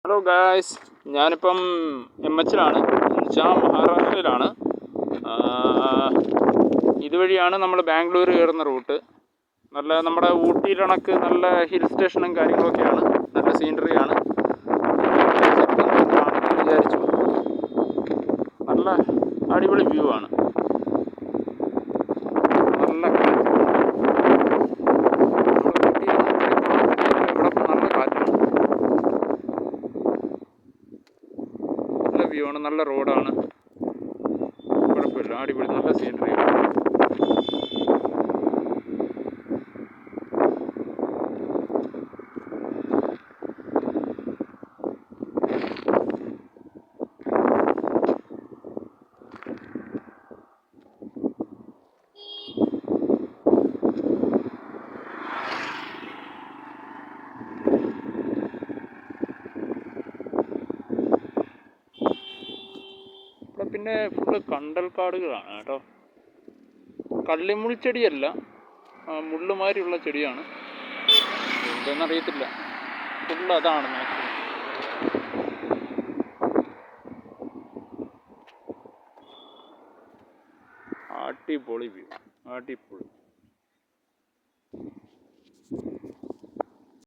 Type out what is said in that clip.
Hello guys, ഞാനിപ്പം എംഎച്ചിലാണ്, എന്നുവെച്ചാൽ മഹാരാഷ്ട്രയിലാണ്. ഇതുവഴിയാണ് നമ്മൾ ബാംഗ്ലൂർ കയറുന്ന റൂട്ട്. നല്ല നമ്മുടെ ഊട്ടിയിലണക്ക് നല്ല ഹിൽ സ്റ്റേഷനും കാര്യങ്ങളൊക്കെയാണ്, നല്ല സീനറിയാണ്. വിചാരിച്ചു നല്ല അടിപൊളി വ്യൂ ആണ്. നല്ല വ്യൂ ആണ്, നല്ല റോഡാണ്, കുഴപ്പമില്ല, അടിപൊളി നല്ല സീനറിയാണ്. പിന്നെ ഫുള്ള് കണ്ടൽക്കാടുകളാണ് കേട്ടോ. കള്ളിമുൾച്ചെടിയല്ല, മുള്ളുമാരിയുള്ള ചെടിയാണ്, എന്തെന്നറിയത്തില്ല. ഫുള്ള് അതാണ് മാക്സിമം. അടിപൊളി വ്യൂ, അടിപൊളി.